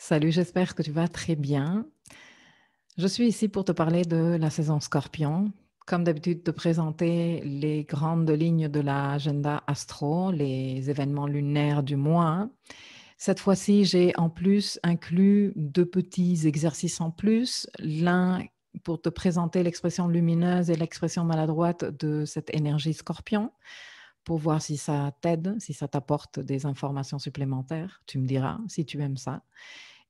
Salut, j'espère que tu vas très bien. Je suis ici pour te parler de la saison Scorpion. Comme d'habitude, te présenter les grandes lignes de l'agenda astro, les événements lunaires du mois. Cette fois-ci, j'ai en plus inclus deux petits exercices en plus. L'un pour te présenter l'expression lumineuse et l'expression maladroite de cette énergie Scorpion, pour voir si ça t'aide, si ça t'apporte des informations supplémentaires. Tu me diras si tu aimes ça.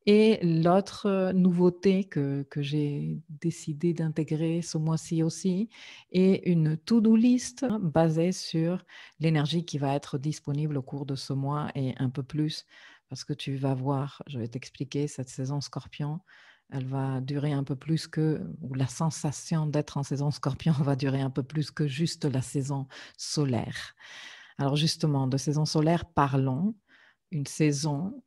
Et l'autre, nouveauté que j'ai décidé d'intégrer ce mois-ci aussi est une to-do list basée sur l'énergie qui va être disponible au cours de ce mois et un peu plus parce que tu vas voir, je vais t'expliquer, cette saison Scorpion, elle va durer un peu plus que ou la sensation d'être en saison Scorpion va durer un peu plus que juste la saison solaire. Alors justement, de saison solaire, parlons. Une saison,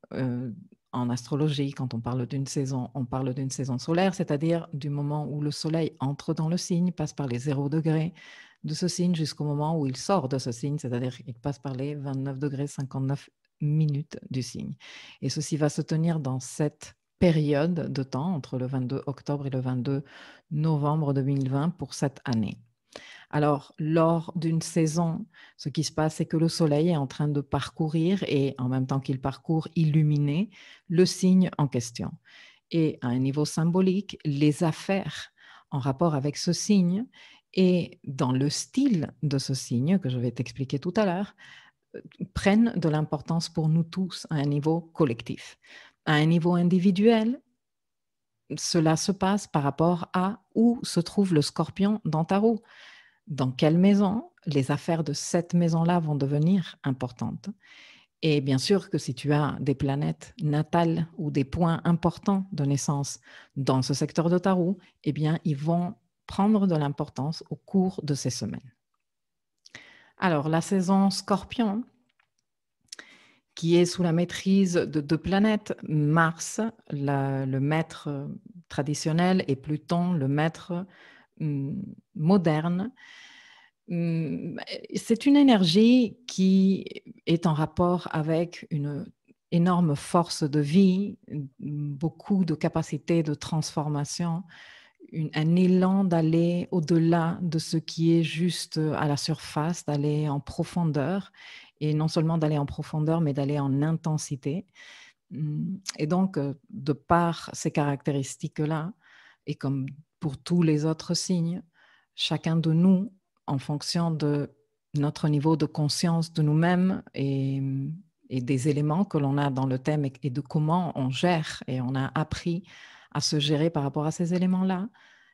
en astrologie, quand on parle d'une saison, on parle d'une saison solaire, c'est-à-dire du moment où le soleil entre dans le signe, passe par les 0 degrés de ce signe jusqu'au moment où il sort de ce signe, c'est-à-dire qu'il passe par les 29 degrés 59 minutes du signe. Et ceci va se tenir dans cette période de temps, entre le 22 octobre et le 22 novembre 2020 pour cette année. Alors, lors d'une saison, ce qui se passe, c'est que le soleil est en train de parcourir et en même temps qu'il parcourt, illuminer le signe en question. Et à un niveau symbolique, les affaires en rapport avec ce signe et dans le style de ce signe, que je vais t'expliquer tout à l'heure, prennent de l'importance pour nous tous à un niveau collectif. À un niveau individuel, cela se passe par rapport à où se trouve le scorpion dans ta roue. Dans quelle maison les affaires de cette maison-là vont devenir importantes. Et bien sûr que si tu as des planètes natales ou des points importants de naissance dans ce secteur de ta roue, eh bien, ils vont prendre de l'importance au cours de ces semaines. Alors, la saison Scorpion, qui est sous la maîtrise de deux planètes, Mars, le maître traditionnel, et Pluton, le maître moderne. C'est une énergie qui est en rapport avec une énorme force de vie, beaucoup de capacités de transformation, un élan d'aller au-delà de ce qui est juste à la surface, d'aller en profondeur, et non seulement d'aller en profondeur, mais d'aller en intensité. Et donc, de par ces caractéristiques-là, et comme pour tous les autres signes, chacun de nous, en fonction de notre niveau de conscience de nous-mêmes et des éléments que l'on a dans le thème et de comment on gère et on a appris à se gérer par rapport à ces éléments-là,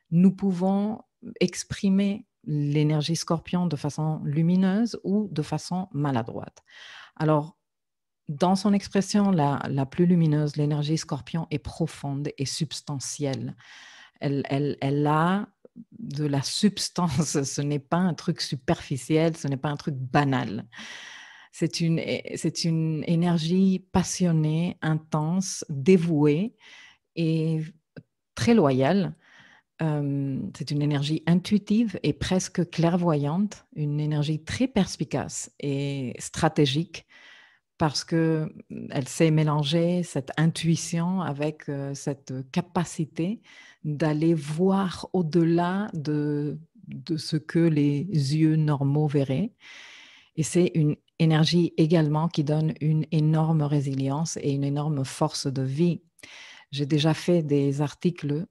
nous pouvons exprimer l'énergie scorpion de façon lumineuse ou de façon maladroite. Alors, dans son expression la plus lumineuse, l'énergie scorpion est profonde et substantielle. Elle a de la substance, ce n'est pas un truc superficiel, ce n'est pas un truc banal. C'est une énergie passionnée, intense, dévouée et très loyale. C'est une énergie intuitive et presque clairvoyante, une énergie très perspicace et stratégique parce qu'elle sait mélanger cette intuition avec cette capacité d'aller voir au-delà de ce que les yeux normaux verraient. Et c'est une énergie également qui donne une énorme résilience et une énorme force de vie. J'ai déjà fait des articles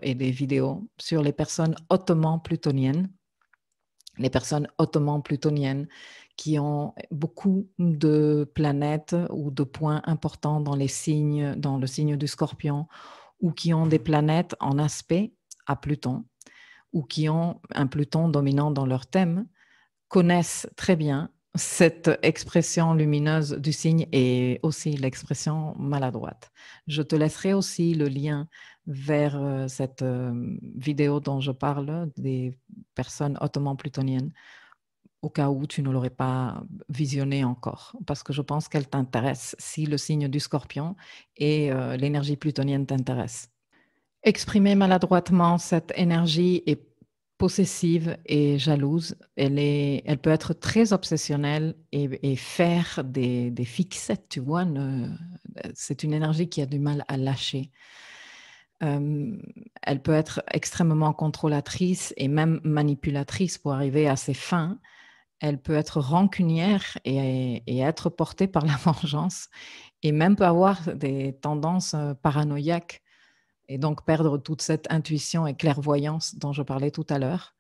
et des vidéos sur les personnes hautement plutoniennes. Les personnes hautement plutoniennes qui ont beaucoup de planètes ou de points importants dans les signes, dans le signe du Scorpion, ou qui ont des planètes en aspect à Pluton, ou qui ont un Pluton dominant dans leur thème, connaissent très bien cette expression lumineuse du signe et aussi l'expression maladroite. Je te laisserai aussi le lien vers cette vidéo dont je parle des personnes hautement plutoniennes au cas où tu ne l'aurais pas visionnée encore, parce que je pense qu'elle t'intéresse si le signe du Scorpion et l'énergie plutonienne t'intéressent. Exprimer maladroitement cette énergie est possessive et jalouse. Elle peut être très obsessionnelle et faire des fixettes, tu vois. C'est une énergie qui a du mal à lâcher. Elle peut être extrêmement contrôlatrice et même manipulatrice pour arriver à ses fins. Elle peut être rancunière et être portée par la vengeance et même peut avoir des tendances paranoïaques et donc perdre toute cette intuition et clairvoyance dont je parlais tout à l'heure.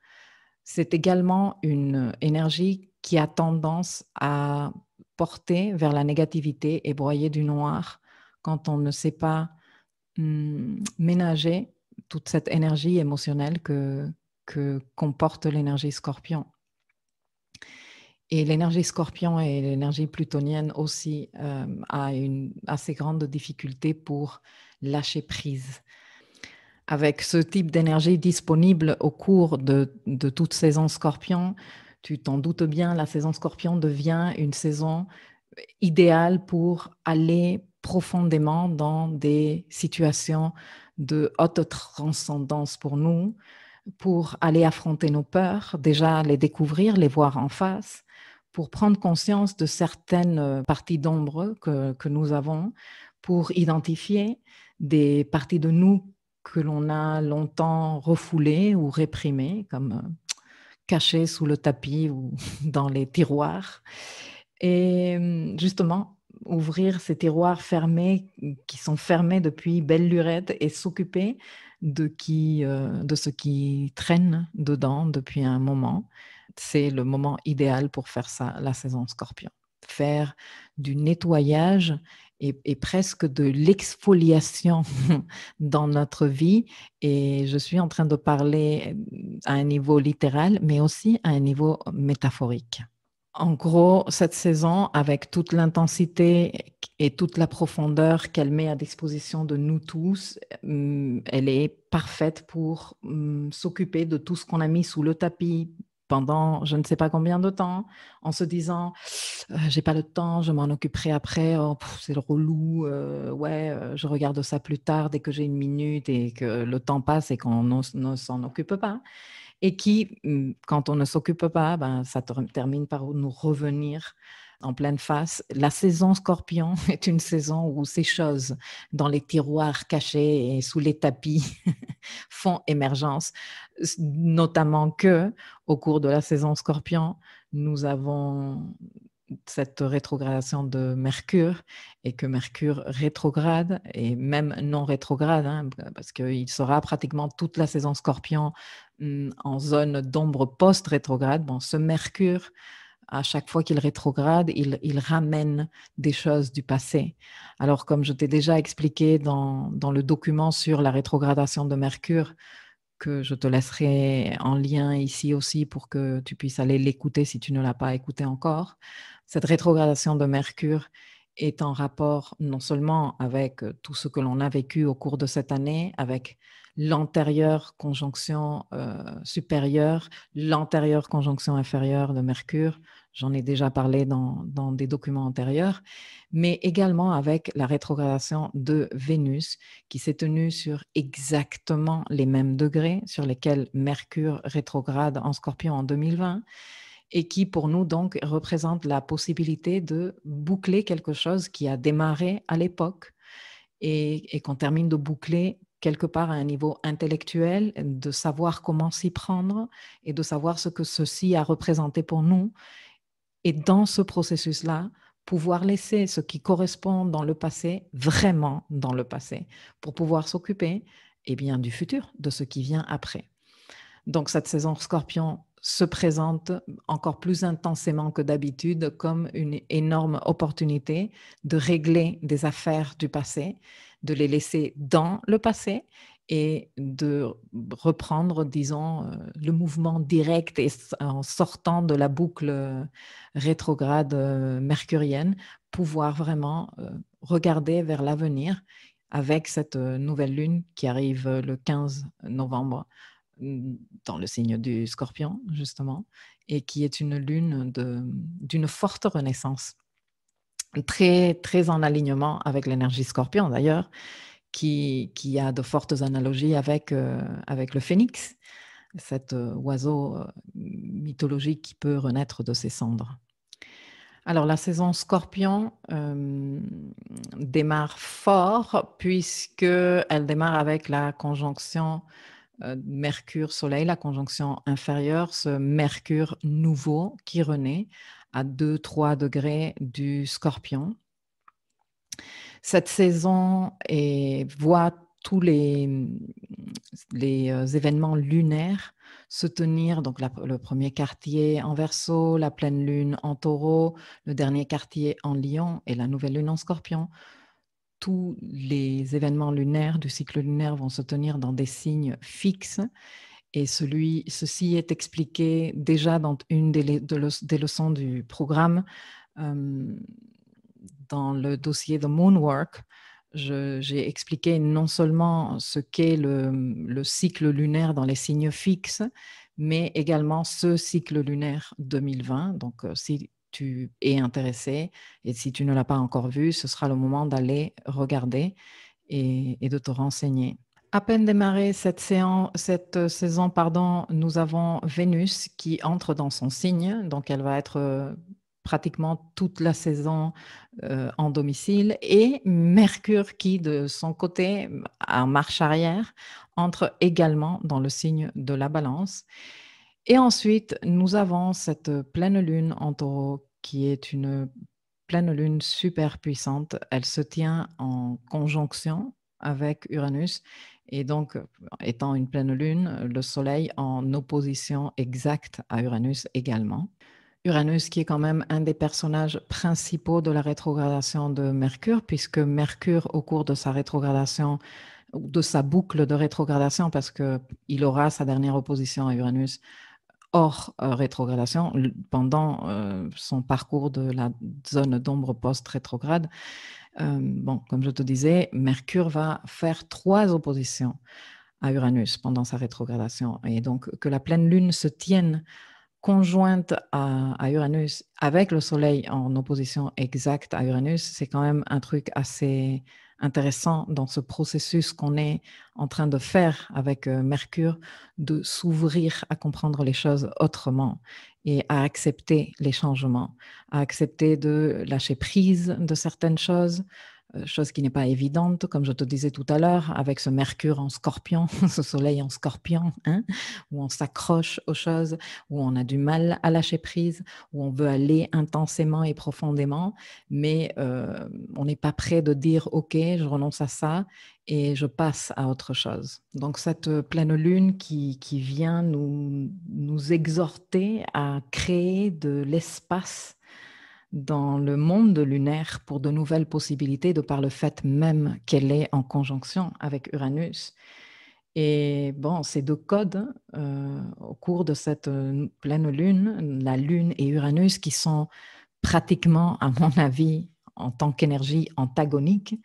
C'est également une énergie qui a tendance à porter vers la négativité et broyer du noir quand on ne sait pas ménager toute cette énergie émotionnelle que comporte l'énergie scorpion. Et l'énergie scorpion et l'énergie plutonienne aussi a une assez grande difficulté pour lâcher prise. Avec ce type d'énergie disponible au cours de toute saison scorpion, tu t'en doutes bien, la saison scorpion devient une saison idéale pour aller profondément dans des situations de haute transcendance pour nous, pour aller affronter nos peurs, déjà les découvrir, les voir en face, pour prendre conscience de certaines parties d'ombre que nous avons, pour identifier des parties de nous que l'on a longtemps refoulées ou réprimées, comme cachées sous le tapis ou dans les tiroirs. Et justement, ouvrir ces tiroirs fermés, qui sont fermés depuis belle lurette, et s'occuper de ce qui traîne dedans depuis un moment. C'est le moment idéal pour faire ça, la saison scorpion. Faire du nettoyage et presque de l'exfoliation dans notre vie. Et je suis en train de parler à un niveau littéral, mais aussi à un niveau métaphorique. En gros, cette saison, avec toute l'intensité et toute la profondeur qu'elle met à disposition de nous tous, elle est parfaite pour s'occuper de tout ce qu'on a mis sous le tapis pendant je ne sais pas combien de temps, en se disant j'ai pas le temps, je m'en occuperai après, oh, c'est le relou, je regarde ça plus tard dès que j'ai une minute et que le temps passe et qu'on ne s'en occupe pas. Et qui, quand on ne s'occupe pas, ça termine par nous revenir en pleine face. La saison scorpion est une saison où ces choses dans les tiroirs cachés et sous les tapis font émergence, notamment que au cours de la saison scorpion, nous avons cette rétrogradation de Mercure et que Mercure rétrograde et même non rétrograde, parce qu'il sera pratiquement toute la saison scorpion en zone d'ombre post-rétrograde. Bon, ce Mercure, à chaque fois qu'il rétrograde, il ramène des choses du passé. Alors, comme je t'ai déjà expliqué dans le document sur la rétrogradation de Mercure, que je te laisserai en lien ici aussi pour que tu puisses aller l'écouter si tu ne l'as pas écouté encore. Cette rétrogradation de Mercure est en rapport non seulement avec tout ce que l'on a vécu au cours de cette année, avec l'antérieure conjonction supérieure, l'antérieure conjonction inférieure de Mercure, j'en ai déjà parlé dans des documents antérieurs, mais également avec la rétrogradation de Vénus qui s'est tenue sur exactement les mêmes degrés sur lesquels Mercure rétrograde en Scorpion en 2020 et qui pour nous donc représente la possibilité de boucler quelque chose qui a démarré à l'époque et qu'on termine de boucler quelque part à un niveau intellectuel, de savoir comment s'y prendre et de savoir ce que ceci a représenté pour nous. Et dans ce processus-là, pouvoir laisser ce qui correspond dans le passé, vraiment dans le passé, pour pouvoir s'occuper du futur, de ce qui vient après. Donc cette saison Scorpion se présente encore plus intensément que d'habitude comme une énorme opportunité de régler des affaires du passé, de les laisser dans le passé et de reprendre, disons, le mouvement direct et en sortant de la boucle rétrograde mercurienne, pouvoir vraiment regarder vers l'avenir avec cette nouvelle lune qui arrive le 15 novembre dans le signe du Scorpion, justement, et qui est une lune d'une forte renaissance, très, très en alignement avec l'énergie Scorpion d'ailleurs, qui a de fortes analogies avec le phénix, cet oiseau mythologique qui peut renaître de ses cendres. Alors, la saison Scorpion démarre fort puisqu'elle démarre avec la conjonction Mercure-Soleil, la conjonction inférieure, ce Mercure nouveau qui renaît à 2-3 degrés du Scorpion. Cette saison voit tous les événements lunaires se tenir, donc le premier quartier en Verseau, la pleine lune en Taureau, le dernier quartier en Lion et la nouvelle lune en Scorpion. Tous les événements lunaires du cycle lunaire vont se tenir dans des signes fixes et ceci est expliqué déjà dans une des leçons du programme. Dans le dossier The Moonwork, j'ai expliqué non seulement ce qu'est le cycle lunaire dans les signes fixes, mais également ce cycle lunaire 2020. Donc, si tu es intéressé et si tu ne l'as pas encore vu, ce sera le moment d'aller regarder et de te renseigner. À peine démarrée cette saison, nous avons Vénus qui entre dans son signe, donc elle va être pratiquement toute la saison en domicile, et Mercure qui, de son côté, en marche arrière, entre également dans le signe de la Balance. Et ensuite, nous avons cette pleine lune en Taureau qui est une pleine lune super puissante. Elle se tient en conjonction avec Uranus et donc, étant une pleine lune, le Soleil en opposition exacte à Uranus également. Uranus qui est quand même un des personnages principaux de la rétrogradation de Mercure, puisque Mercure, au cours de sa rétrogradation, de sa boucle de rétrogradation, parce qu'il aura sa dernière opposition à Uranus hors rétrogradation, pendant son parcours de la zone d'ombre post-rétrograde. Bon, comme je te disais, Mercure va faire 3 oppositions à Uranus pendant sa rétrogradation. Et donc, que la pleine lune se tienne conjointe à Uranus avec le Soleil en opposition exacte à Uranus, c'est quand même un truc assez intéressant dans ce processus qu'on est en train de faire avec Mercure, de s'ouvrir à comprendre les choses autrement et à accepter les changements, à accepter de lâcher prise de certaines choses, chose qui n'est pas évidente, comme je te disais tout à l'heure, avec ce Mercure en Scorpion, ce Soleil en Scorpion, hein, où on s'accroche aux choses, où on a du mal à lâcher prise, où on veut aller intensément et profondément, mais on n'est pas prêt de dire « Ok, je renonce à ça et je passe à autre chose ». Donc cette pleine lune qui vient nous exhorter à créer de l'espace dans le monde lunaire pour de nouvelles possibilités de par le fait même qu'elle est en conjonction avec Uranus. Et bon, ces 2 codes, au cours de cette pleine lune, la Lune et Uranus, qui sont pratiquement, à mon avis, en tant qu'énergie antagonique,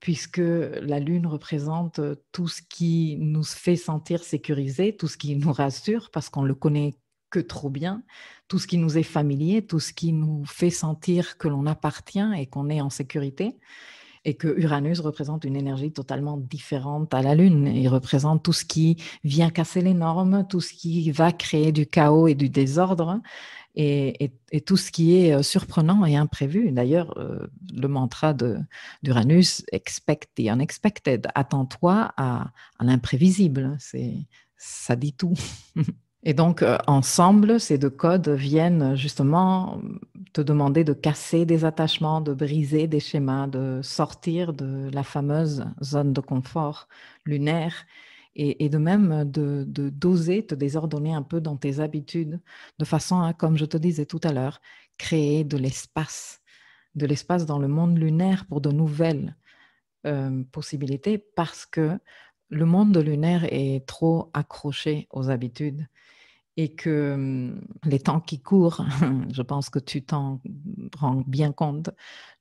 puisque la Lune représente tout ce qui nous fait sentir sécurisés, tout ce qui nous rassure, parce qu'on le connaît que trop bien, tout ce qui nous est familier, tout ce qui nous fait sentir que l'on appartient et qu'on est en sécurité. Et que Uranus représente une énergie totalement différente à la Lune. Il représente tout ce qui vient casser les normes, tout ce qui va créer du chaos et du désordre, et tout ce qui est surprenant et imprévu. D'ailleurs, le mantra d'Uranus, expect the unexpected, attends-toi à l'imprévisible, ça dit tout. Et donc, ensemble, ces 2 codes viennent justement te demander de casser des attachements, de briser des schémas, de sortir de la fameuse zone de confort lunaire et de même d'oser te désordonner un peu dans tes habitudes, de façon à, comme je te disais tout à l'heure, créer de l'espace dans le monde lunaire pour de nouvelles possibilités, parce que le monde lunaire est trop accroché aux habitudes. Et que les temps qui courent, je pense que tu t'en rends bien compte,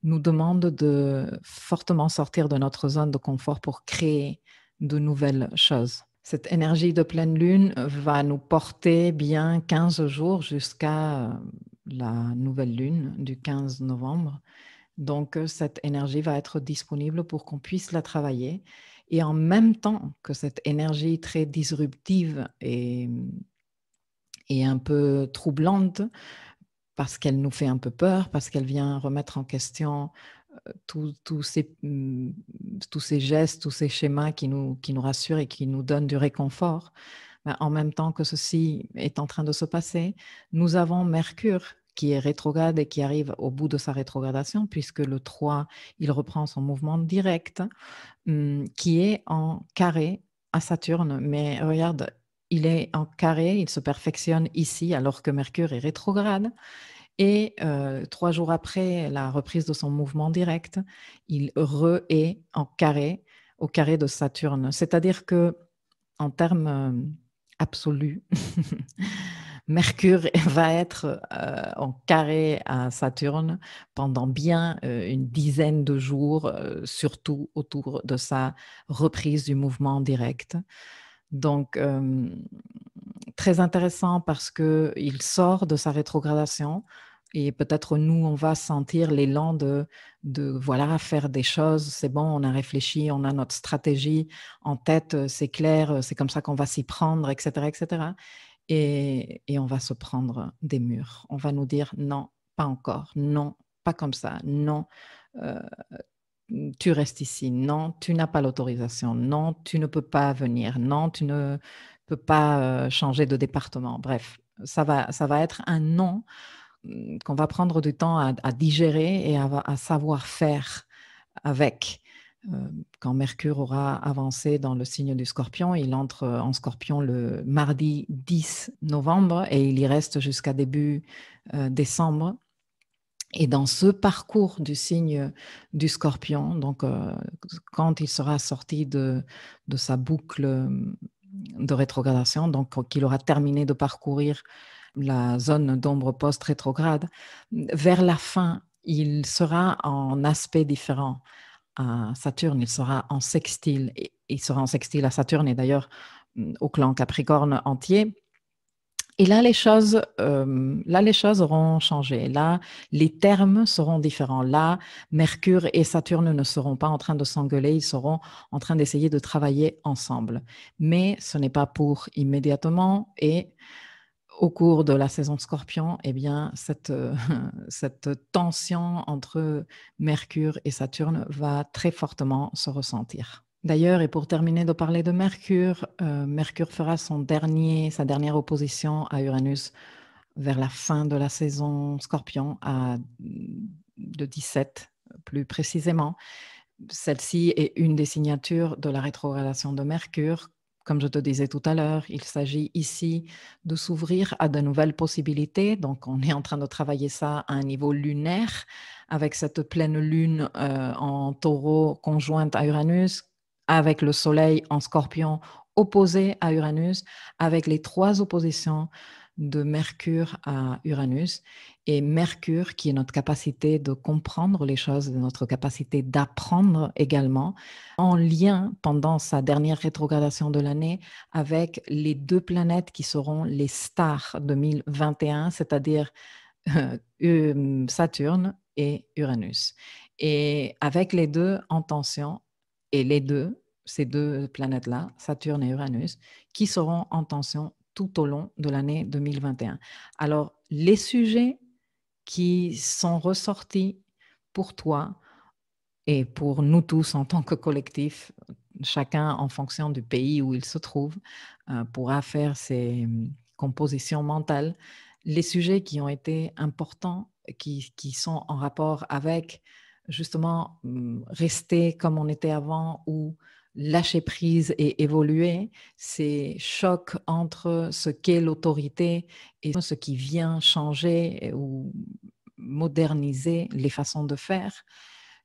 nous demandent de fortement sortir de notre zone de confort pour créer de nouvelles choses. Cette énergie de pleine lune va nous porter bien 15 jours jusqu'à la nouvelle lune du 15 novembre. Donc, cette énergie va être disponible pour qu'on puisse la travailler. Et en même temps que cette énergie très disruptive et un peu troublante, parce qu'elle nous fait un peu peur, parce qu'elle vient remettre en question tous ces gestes, tous ces schémas qui nous rassurent et qui nous donnent du réconfort. Ben, en même temps que ceci est en train de se passer, nous avons Mercure qui est rétrograde et qui arrive au bout de sa rétrogradation, puisque le 3, il reprend son mouvement direct, qui est en carré à Saturne. Mais regarde, il est en carré, il se perfectionne ici alors que Mercure est rétrograde. Et 3 jours après la reprise de son mouvement direct, il est en carré, au carré de Saturne. C'est-à-dire que en termes absolus, Mercure va être en carré à Saturne pendant bien une dizaine de jours, surtout autour de sa reprise du mouvement direct. Donc, très intéressant parce qu'il sort de sa rétrogradation et peut-être nous, on va sentir l'élan de voilà, faire des choses. C'est bon, on a réfléchi, on a notre stratégie en tête, c'est clair, c'est comme ça qu'on va s'y prendre, etc., etc. Et on va se prendre des murs. On va nous dire non, pas encore, non, pas comme ça, non. Euh, Tu restes ici, non, tu n'as pas l'autorisation, non, tu ne peux pas venir, non, tu ne peux pas changer de département. Bref, ça va être un non qu'on va prendre du temps à digérer et à savoir faire avec. Quand Mercure aura avancé dans le signe du Scorpion, il entre en Scorpion le mardi 10 novembre et il y reste jusqu'à début décembre. Et dans ce parcours du signe du Scorpion, donc quand il sera sorti de sa boucle de rétrogradation, donc qu'il aura terminé de parcourir la zone d'ombre post-rétrograde, vers la fin, il sera en aspect différent à Saturne, il sera en sextile, et il sera en sextile à Saturne et d'ailleurs au clan Capricorne entier. Et là, les choses auront changé. Là, les termes seront différents. Là, Mercure et Saturne ne seront pas en train de s'engueuler, ils seront en train d'essayer de travailler ensemble. Mais ce n'est pas pour immédiatement. Et au cours de la saison Scorpion, eh bien, cette tension entre Mercure et Saturne va très fortement se ressentir. D'ailleurs, et pour terminer de parler de Mercure, Mercure fera sa dernière opposition à Uranus vers la fin de la saison Scorpion, le 17 plus précisément. Celle-ci est une des signatures de la rétrogradation de Mercure. Comme je te disais tout à l'heure, il s'agit ici de s'ouvrir à de nouvelles possibilités. Donc, on est en train de travailler ça à un niveau lunaire avec cette pleine lune en taureau conjointe à Uranus, avec le soleil en scorpion opposé à Uranus, avec les 3 oppositions de Mercure à Uranus. Et Mercure, qui est notre capacité de comprendre les choses, notre capacité d'apprendre également, en lien pendant sa dernière rétrogradation de l'année avec les 2 planètes qui seront les stars 2021, c'est-à-dire Saturne et Uranus. Et avec les 2 en tension, et ces 2 planètes-là, Saturne et Uranus, qui seront en tension tout au long de l'année 2021. Alors, les sujets qui sont ressortis pour toi et pour nous tous en tant que collectif, chacun en fonction du pays où il se trouve, pourra faire ses compositions mentales. Les sujets qui ont été importants, qui sont en rapport avec justement rester comme on était avant ou lâcher prise et évoluer, ces chocs entre ce qu'est l'autorité et ce qui vient changer ou moderniser les façons de faire,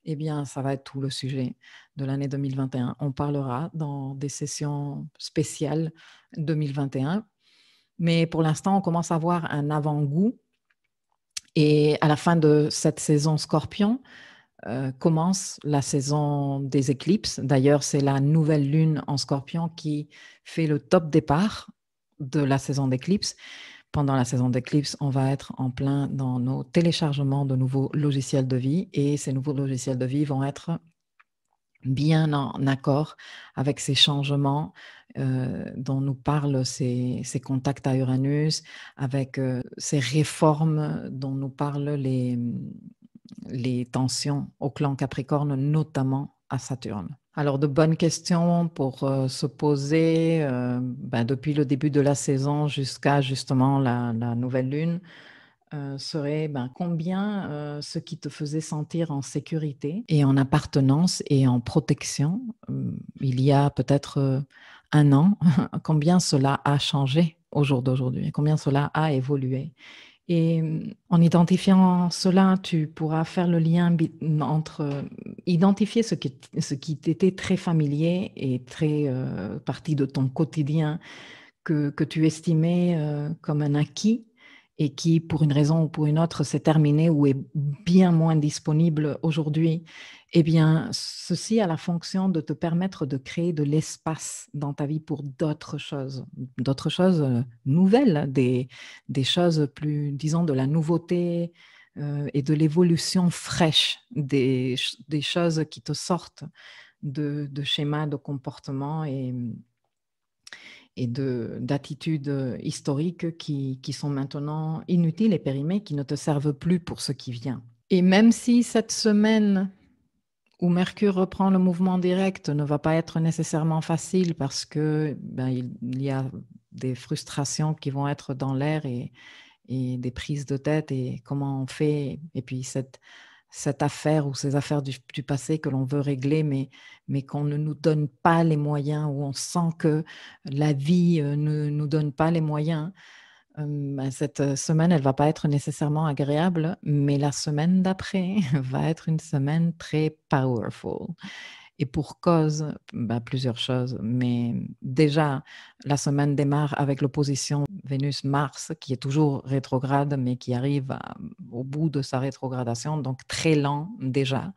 eh bien, ça va être tout le sujet de l'année 2021. On parlera dans des sessions spéciales 2021, mais pour l'instant, on commence à avoir un avant-goût. Et à la fin de cette saison Scorpion, commence la saison des éclipses. D'ailleurs, c'est la nouvelle lune en Scorpion qui fait le top départ de la saison d'éclipse. Pendant la saison d'éclipse, on va être en plein dans nos téléchargements de nouveaux logiciels de vie et ces nouveaux logiciels de vie vont être bien en accord avec ces changements dont nous parlent ces contacts à Uranus, avec ces réformes dont nous parlent les tensions au clan Capricorne, notamment à Saturne. Alors, de bonnes questions pour se poser depuis le début de la saison jusqu'à justement la nouvelle lune serait combien ce qui te faisait sentir en sécurité et en appartenance et en protection il y a peut-être un an, combien cela a changé au jour d'aujourd'hui, combien cela a évolué. Et en identifiant cela, tu pourras faire le lien entre identifier ce qui t'était très familier et très partie de ton quotidien que tu estimais comme un acquis et qui, pour une raison ou pour une autre, s'est terminé ou est bien moins disponible aujourd'hui. Eh bien, ceci a la fonction de te permettre de créer de l'espace dans ta vie pour d'autres choses nouvelles, des choses plus, disons, de la nouveauté et de l'évolution fraîche, des choses qui te sortent de schémas de comportement et d'attitudes historiques qui sont maintenant inutiles et périmées, qui ne te servent plus pour ce qui vient. Et même si cette semaine où Mercure reprend le mouvement direct ne va pas être nécessairement facile parce que il y a des frustrations qui vont être dans l'air et des prises de tête et comment on fait, et puis cette affaire ou ces affaires du passé que l'on veut régler, mais qu'on ne nous donne pas les moyens, où on sent que la vie ne nous donne pas les moyens. Cette semaine, elle ne va pas être nécessairement agréable, mais la semaine d'après va être une semaine très powerful. Et pour cause, plusieurs choses. Mais déjà, la semaine démarre avec l'opposition Vénus-Mars, qui est toujours rétrograde, mais qui arrive au bout de sa rétrogradation, donc très lent déjà,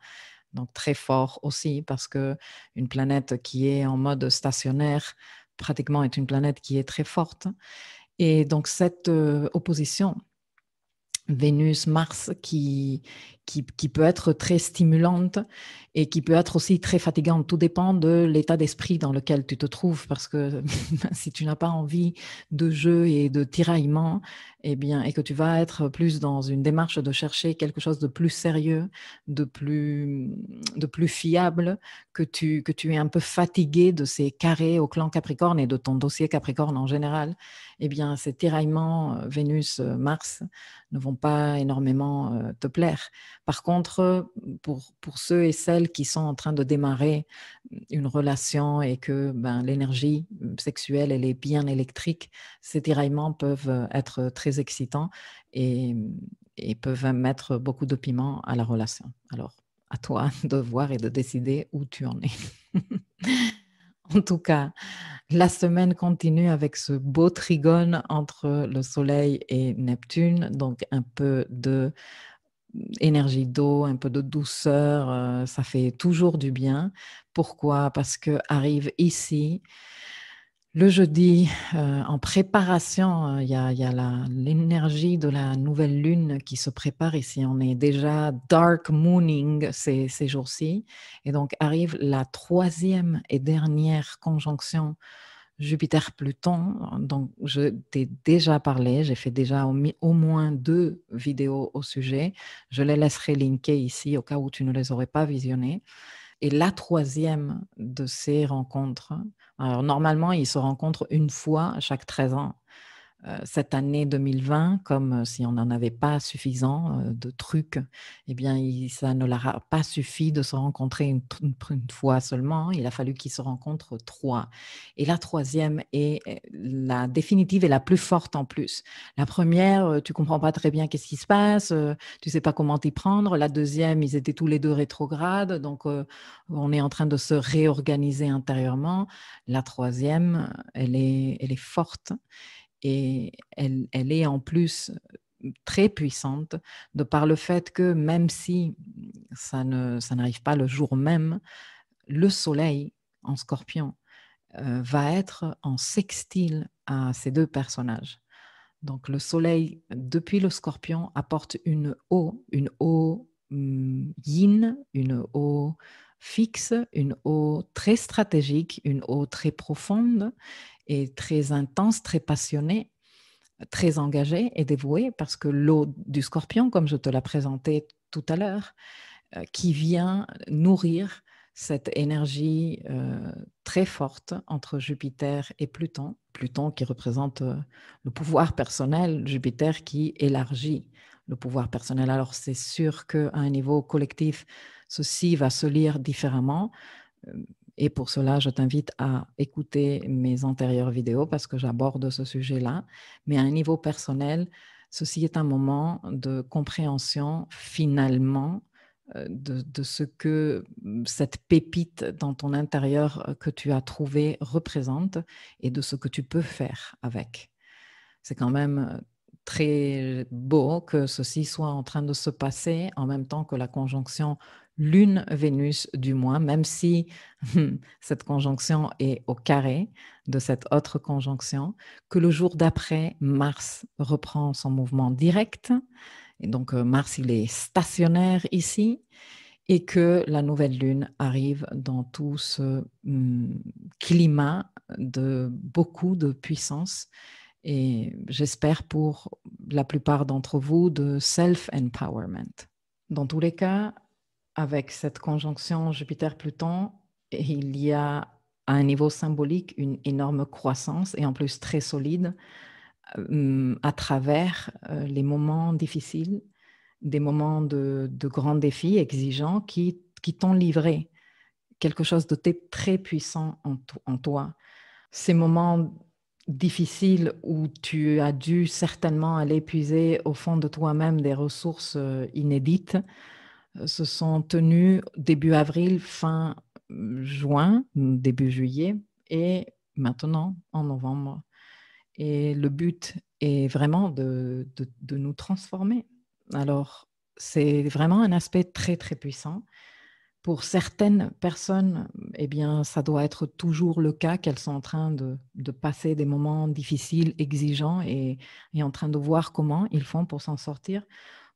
donc très fort aussi, parce qu'une planète qui est en mode stationnaire, pratiquement est une planète qui est très forte. Et donc cette opposition Vénus-Mars qui peut être très stimulante et qui peut être aussi très fatigante. Tout dépend de l'état d'esprit dans lequel tu te trouves, parce que si tu n'as pas envie de jeu et de tiraillement, et que tu vas être plus dans une démarche de chercher quelque chose de plus sérieux, de plus fiable, que tu es un peu fatigué de ces carrés au clan Capricorne et de ton dossier Capricorne en général, ces tiraillements Vénus-Mars ne vont pas énormément te plaire. Par contre, pour ceux et celles qui sont en train de démarrer une relation et que l'énergie sexuelle, elle est bien électrique, ces tiraillements peuvent être très excitants et peuvent mettre beaucoup de piment à la relation. Alors, à toi de voir et de décider où tu en es. En tout cas, la semaine continue avec ce beau trigone entre le Soleil et Neptune, donc un peu d'énergie d'eau, un peu de douceur, ça fait toujours du bien. Pourquoi? Parce que arrive ici le jeudi, en préparation, il y a l'énergie de la nouvelle lune qui se prépare ici. On est déjà dark mooning ces jours-ci. Et donc arrive la 3e et dernière conjonction Jupiter-Pluton. Donc je t'ai déjà parlé, j'ai fait déjà au moins 2 vidéos au sujet. Je les laisserai linker ici au cas où tu ne les aurais pas visionnées. Et la 3e de ces rencontres, alors normalement, ils se rencontrent une fois chaque 13 ans. Cette année 2020, comme si on n'en avait pas suffisant de trucs, ça ne leur a pas suffi de se rencontrer une fois seulement. Il a fallu qu'ils se rencontrent 3. Et la 3e est la définitive et la plus forte en plus. La première, tu comprends pas très bien qu'est-ce qui se passe, tu sais pas comment t'y prendre. La 2e, ils étaient tous les 2 rétrogrades, donc on est en train de se réorganiser intérieurement. La 3e, elle est forte. Et elle est en plus très puissante de par le fait que même si ça n'arrive pas le jour même, le Soleil en Scorpion va être en sextile à ces 2 personnages. Donc le Soleil, depuis le Scorpion, apporte une eau yin, une eau fixe, une eau très stratégique, une eau très profonde et très intense, très passionnée, très engagée et dévouée, parce que l'eau du Scorpion, comme je te l'ai présenté tout à l'heure, qui vient nourrir cette énergie très forte entre Jupiter et Pluton. Pluton qui représente le pouvoir personnel, Jupiter qui élargit le pouvoir personnel. Alors c'est sûr qu'à un niveau collectif, ceci va se lire différemment. Et pour cela, je t'invite à écouter mes antérieures vidéos parce que j'aborde ce sujet-là. Mais à un niveau personnel, ceci est un moment de compréhension finalement de ce que cette pépite dans ton intérieur que tu as trouvée représente et de ce que tu peux faire avec. C'est quand même très beau que ceci soit en train de se passer en même temps que la conjonction Lune-Vénus du mois, même si cette conjonction est au carré de cette autre conjonction, que le jour d'après, Mars reprend son mouvement direct. Et donc, Mars, il est stationnaire ici et que la nouvelle lune arrive dans tout ce climat de beaucoup de puissance et j'espère pour la plupart d'entre vous de self-empowerment. Dans tous les cas, avec cette conjonction Jupiter-Pluton, il y a à un niveau symbolique une énorme croissance et en plus très solide à travers les moments difficiles, des moments de grands défis exigeants qui t'ont livré quelque chose de très puissant en toi. Ces moments difficiles où tu as dû certainement aller puiser au fond de toi-même des ressources inédites se sont tenus début avril, fin juin, début juillet et maintenant en novembre. Et le but est vraiment de nous transformer. Alors, c'est vraiment un aspect très, très puissant. Pour certaines personnes, eh bien, ça doit être toujours le cas qu'elles sont en train de passer des moments difficiles, exigeants et en train de voir comment ils font pour s'en sortir.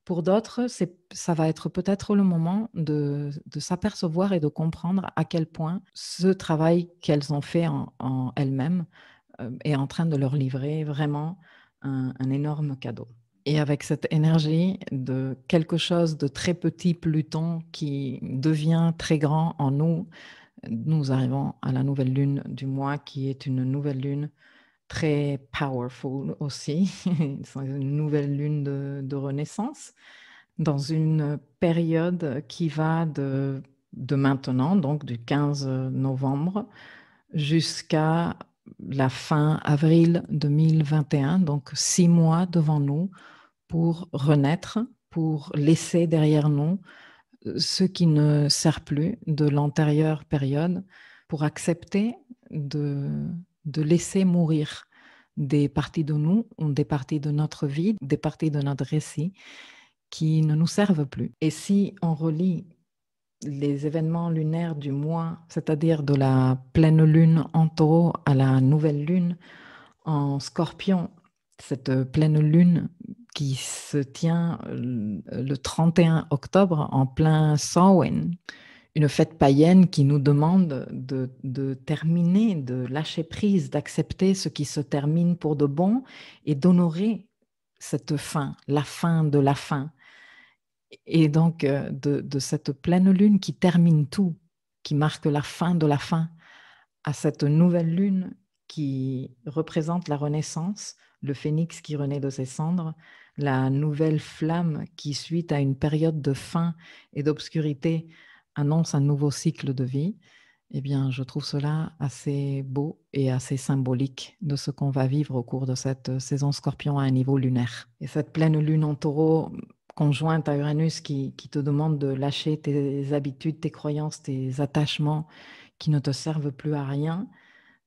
Pour d'autres, ça va être peut-être le moment de s'apercevoir et de comprendre à quel point ce travail qu'elles ont fait en elles-mêmes est en train de leur livrer vraiment un énorme cadeau. Et avec cette énergie de quelque chose de très petit Pluton qui devient très grand en nous, nous arrivons à la nouvelle lune du mois qui est une nouvelle lune très powerful aussi. C'est une nouvelle lune de renaissance dans une période qui va de maintenant, donc du 15 novembre, jusqu'à la fin avril 2021, donc 6 mois devant nous pour renaître, pour laisser derrière nous ce qui ne sert plus de l'antérieure période, pour accepter de laisser mourir des parties de nous, ou des parties de notre vie, des parties de notre récit qui ne nous servent plus. Et si on relie les événements lunaires du mois, c'est-à-dire de la pleine lune en taureau à la nouvelle lune en scorpion, cette pleine lune qui se tient le 31 octobre en plein Samhain, une fête païenne qui nous demande de terminer, de lâcher prise, d'accepter ce qui se termine pour de bon et d'honorer cette fin, la fin de la fin. Et donc, de cette pleine lune qui termine tout, qui marque la fin de la fin, à cette nouvelle lune qui représente la renaissance, le phénix qui renaît de ses cendres, la nouvelle flamme qui, suite à une période de faim et d'obscurité, annonce un nouveau cycle de vie, eh bien, je trouve cela assez beau et assez symbolique de ce qu'on va vivre au cours de cette saison Scorpion à un niveau lunaire. Et cette pleine lune en taureau, conjointe à Uranus qui te demande de lâcher tes habitudes, tes croyances, tes attachements qui ne te servent plus à rien,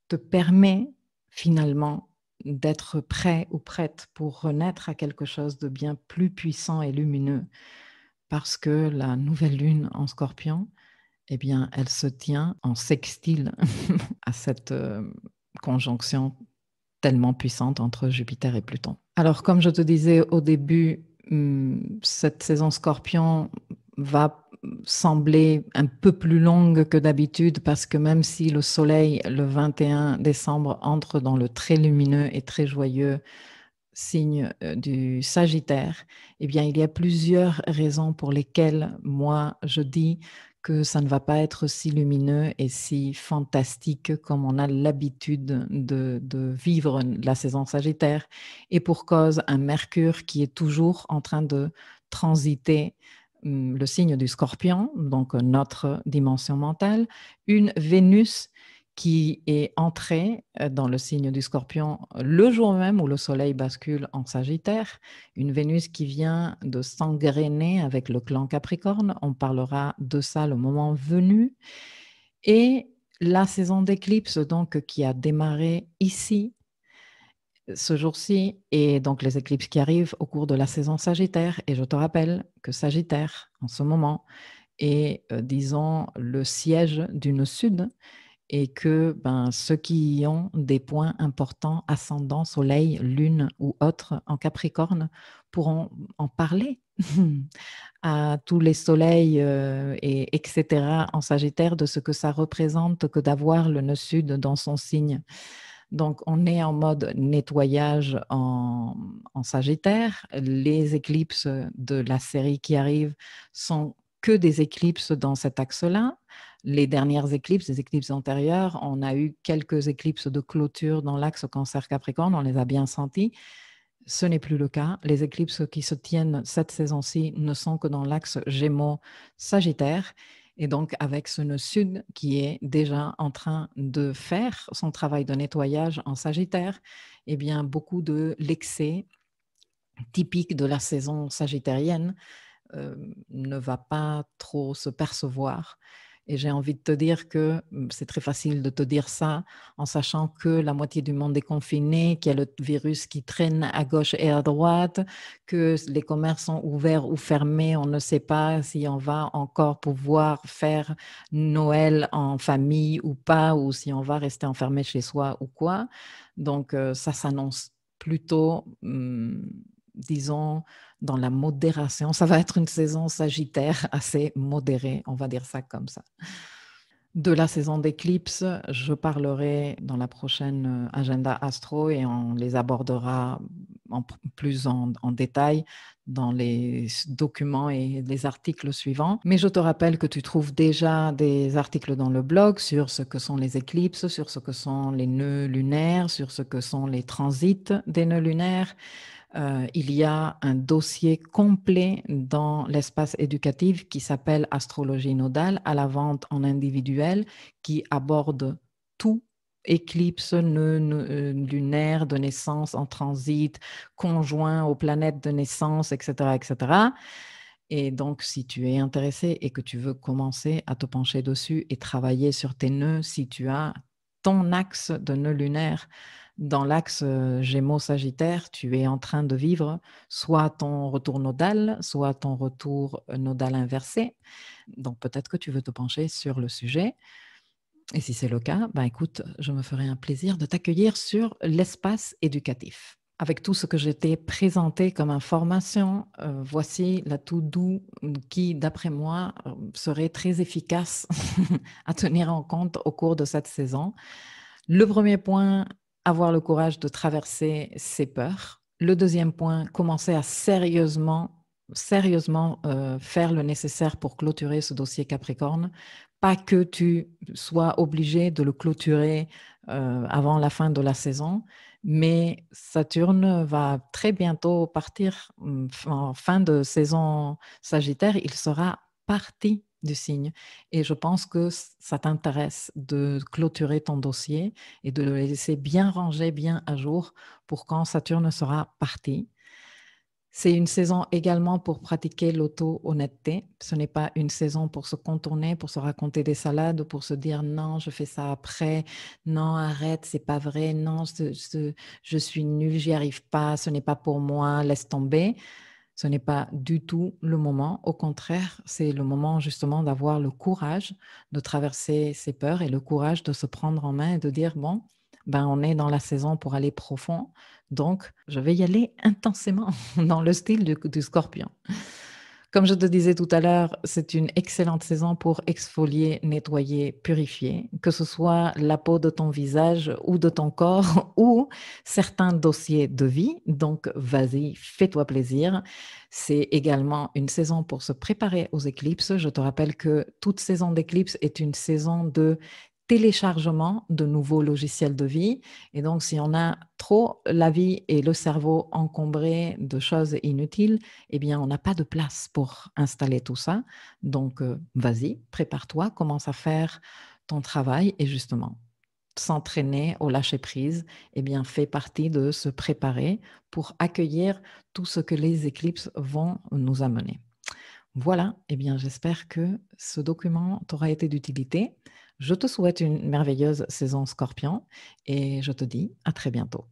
te permet finalement d'être prêt ou prête pour renaître à quelque chose de bien plus puissant et lumineux. Parce que la nouvelle lune en Scorpion, eh bien, elle se tient en sextile à cette conjonction tellement puissante entre Jupiter et Pluton. Alors, comme je te disais au début, cette saison Scorpion va sembler un peu plus longue que d'habitude parce que même si le soleil, le 21 décembre, entre dans le très lumineux et très joyeux signe du Sagittaire, eh bien, il y a plusieurs raisons pour lesquelles moi, je dis que ça ne va pas être si lumineux et si fantastique comme on a l'habitude de vivre la saison Sagittaire. Et pour cause, un Mercure qui est toujours en train de transiter le signe du Scorpion, donc notre dimension mentale, une Vénus qui est entrée dans le signe du Scorpion le jour même où le Soleil bascule en Sagittaire, une Vénus qui vient de s'engrainer avec le clan Capricorne. On parlera de ça le moment venu. Et la saison d'éclipse, donc, qui a démarré ici, ce jour-ci, et donc les éclipses qui arrivent au cours de la saison Sagittaire. Et je te rappelle que Sagittaire, en ce moment, est, disons, le siège du nœud sud, et que ceux qui ont des points importants, ascendant, soleil, lune ou autres en Capricorne, pourront en parler à tous les soleils, etc. en Sagittaire, de ce que ça représente que d'avoir le nœud sud dans son signe. Donc, on est en mode nettoyage en Sagittaire. Les éclipses de la série qui arrivent sont que des éclipses dans cet axe-là. Les dernières éclipses, les éclipses antérieures, on a eu quelques éclipses de clôture dans l'axe Cancer-Capricorne, on les a bien senties. Ce n'est plus le cas. Les éclipses qui se tiennent cette saison-ci ne sont que dans l'axe Gémeaux-Sagittaire. Et donc, avec ce nœud sud qui est déjà en train de faire son travail de nettoyage en Sagittaire, eh bien, beaucoup de l'excès typique de la saison sagittarienne ne va pas trop se percevoir. Et j'ai envie de te dire que c'est très facile de te dire ça en sachant que la moitié du monde est confiné, qu'il y a le virus qui traîne à gauche et à droite, que les commerces sont ouverts ou fermés. On ne sait pas si on va encore pouvoir faire Noël en famille ou pas, ou si on va rester enfermé chez soi ou quoi. Donc, ça s'annonce plutôt, disons, dans la modération. Ça va être une saison sagittaire assez modérée, on va dire ça comme ça. De la saison d'éclipse, je parlerai dans la prochaine agenda astro et on les abordera plus en détail dans les documents et les articles suivants. Mais je te rappelle que tu trouves déjà des articles dans le blog sur ce que sont les éclipses, sur ce que sont les nœuds lunaires, sur ce que sont les transits des nœuds lunaires. Il y a un dossier complet dans l'espace éducatif qui s'appelle Astrologie nodale, à la vente en individuel, qui aborde tout: éclipse, nœud lunaire de naissance en transit, conjoint aux planètes de naissance, etc., etc. Et donc, si tu es intéressé et que tu veux commencer à te pencher dessus et travailler sur tes nœuds, si tu as ton axe de nœud lunaire dans l'axe Gémeaux-Sagittaire, tu es en train de vivre soit ton retour nodal, soit ton retour nodal inversé. Donc, peut-être que tu veux te pencher sur le sujet. Et si c'est le cas, écoute, je me ferai un plaisir de t'accueillir sur l'espace éducatif. Avec tout ce que je t'ai présenté comme information, voici la to-do qui, d'après moi, serait très efficace à tenir en compte au cours de cette saison. Le premier point, avoir le courage de traverser ses peurs. Le deuxième point, commencer à sérieusement faire le nécessaire pour clôturer ce dossier Capricorne. Pas que tu sois obligé de le clôturer avant la fin de la saison, mais Saturne va très bientôt partir en fin de saison Sagittaire. Il sera parti du signe. Et je pense que ça t'intéresse de clôturer ton dossier et de le laisser bien rangé, bien à jour pour quand Saturne sera parti. C'est une saison également pour pratiquer l'auto-honnêteté. Ce n'est pas une saison pour se contourner, pour se raconter des salades, pour se dire non, je fais ça après, non, arrête, c'est pas vrai, non, je suis nulle, j'y arrive pas, ce n'est pas pour moi, laisse tomber. Ce n'est pas du tout le moment. Au contraire, c'est le moment justement d'avoir le courage de traverser ses peurs et le courage de se prendre en main et de dire, bon, on est dans la saison pour aller profond, donc je vais y aller intensément dans le style du Scorpion. Comme je te disais tout à l'heure, c'est une excellente saison pour exfolier, nettoyer, purifier, que ce soit la peau de ton visage ou de ton corps ou certains dossiers de vie. Donc, vas-y, fais-toi plaisir. C'est également une saison pour se préparer aux éclipses. Je te rappelle que toute saison d'éclipse est une saison de téléchargement de nouveaux logiciels de vie. Et donc, si on a trop la vie et le cerveau encombrés de choses inutiles, eh bien, on n'a pas de place pour installer tout ça. Donc, vas-y, prépare-toi, commence à faire ton travail et justement, s'entraîner au lâcher-prise, eh bien, fait partie de se préparer pour accueillir tout ce que les éclipses vont nous amener. Voilà, eh bien, j'espère que ce document t'aura été d'utilité. Je te souhaite une merveilleuse saison Scorpion et je te dis à très bientôt.